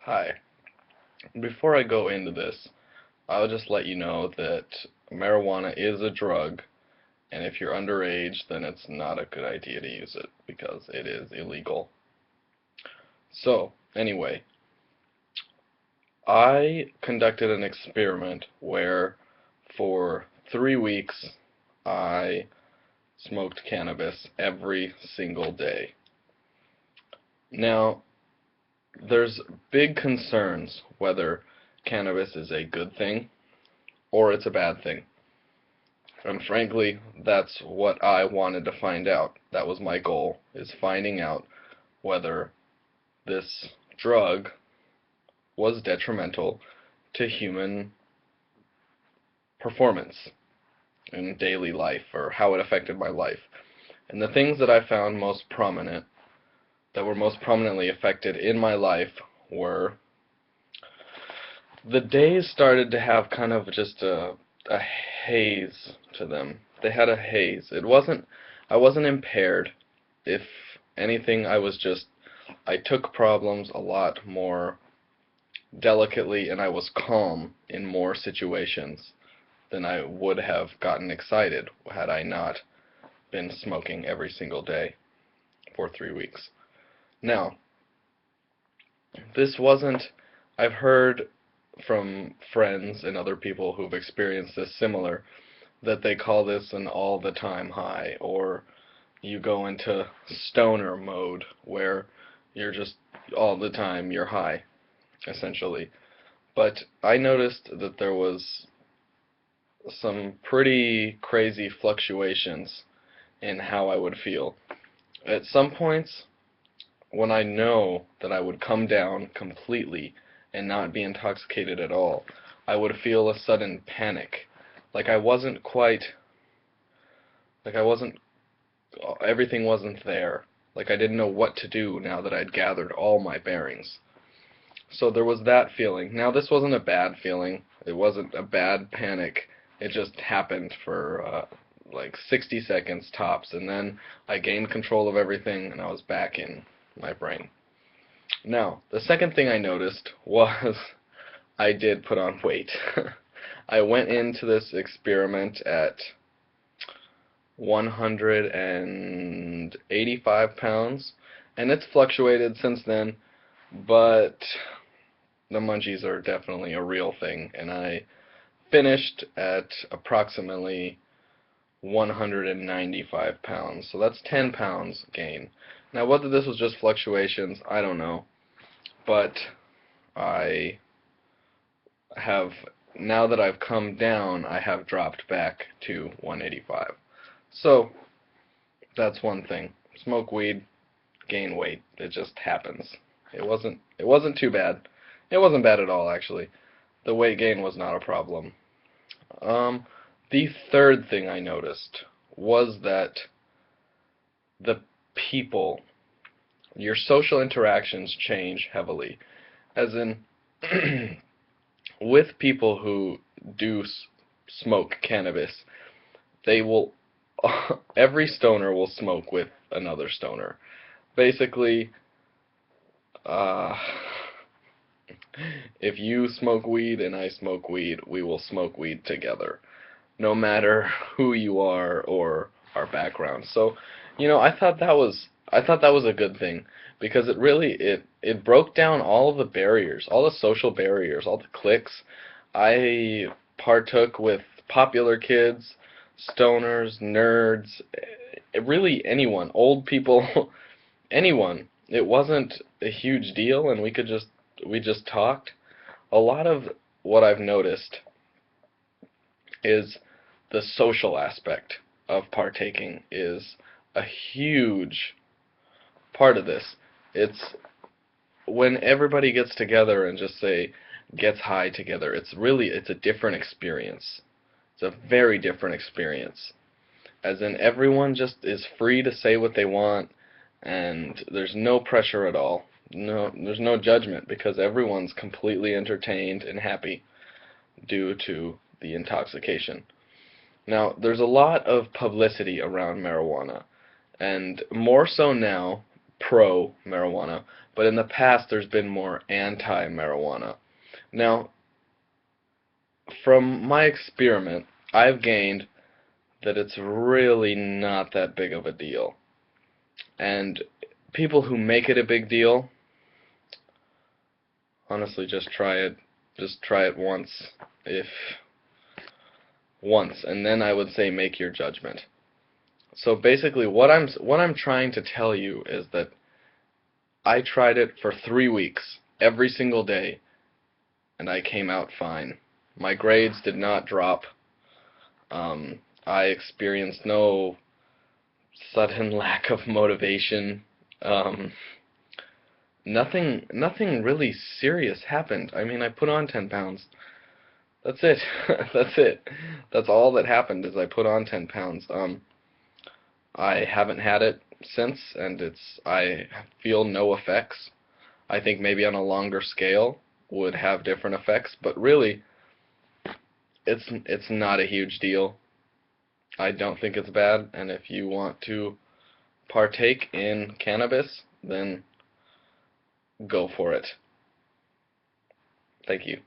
Hi. Before I go into this, I'll just let you know that marijuana is a drug, and if you're underage, then it's not a good idea to use it because it is illegal. So, anyway, I conducted an experiment where for 3 weeks I smoked cannabis every single day. Now, there's big concerns whether cannabis is a good thing or it's a bad thing. And frankly, that's what I wanted to find out. That was my goal, is finding out whether this drug was detrimental to human performance in daily life, or how it affected my life. And the things that I found most prominent, that were most prominently affected in my life, were the days started to have kind of just a haze to them. They had a haze. I wasn't impaired. If anything, I took problems a lot more delicately, and I was calm in more situations than I would have gotten excited had I not been smoking every single day for 3 weeks. Now, this wasn't, I've heard from friends and other people who've experienced this similar, that they call this an all-the-time high, or you go into stoner mode where you're just all the time you're high, essentially. But I noticed that there was some pretty crazy fluctuations in how I would feel. At some points, when I know that I would come down completely and not be intoxicated at all, I would feel a sudden panic. Like I wasn't quite, like I wasn't, everything wasn't there. Like I didn't know what to do now that I'd gathered all my bearings. So there was that feeling. Now this wasn't a bad feeling. It wasn't a bad panic. It just happened for like 60 seconds tops, and then I gained control of everything and I was back in my brain. Now, the second thing I noticed was I did put on weight. I went into this experiment at 185 pounds, and it's fluctuated since then, but the munchies are definitely a real thing, and I finished at approximately 195 pounds, so that's 10 pounds gain. Now, whether this was just fluctuations, I don't know, but I have, now that I've come down, I have dropped back to 185. So, that's one thing. Smoke weed, gain weight. It just happens. It wasn't too bad. It wasn't bad at all, actually. The weight gain was not a problem. The third thing I noticed was that the people, your social interactions change heavily. As in, with people who do smoke cannabis, they will, every stoner will smoke with another stoner. Basically, uh, if you smoke weed and I smoke weed, we will smoke weed together, no matter who you are or our background. So, I thought that was a good thing because it broke down all of the barriers, all the social barriers, all the cliques. I partook with popular kids, stoners, nerds, really anyone, old people, anyone. It wasn't a huge deal, and we just talked. A lot of what I've noticed is the social aspect of partaking is a huge part of this. It's when everybody gets together and just say gets high together. It's a different experience. It's a very different experience. As in everyone just is free to say what they want, and there's no pressure at all. No, there's no judgment because everyone's completely entertained and happy due to the intoxication. Now, there's a lot of publicity around marijuana, and more so now, pro-marijuana, but in the past there's been more anti-marijuana. Now, from my experiment, I've gained that it's really not that big of a deal. And people who make it a big deal, honestly, just try it. Just try it once, if once, and then I would say make your judgment. So basically, what I'm trying to tell you is that I tried it for 3 weeks, every single day, and I came out fine. My grades did not drop. I experienced no sudden lack of motivation. Nothing really serious happened. I mean, I put on 10 pounds. That's it. That's it. That's all that happened is I put on 10 pounds. I haven't had it since, and I feel no effects. I think maybe on a longer scale would have different effects, but really it's not a huge deal. I don't think it's bad, and if you want to partake in cannabis, then go for it. Thank you.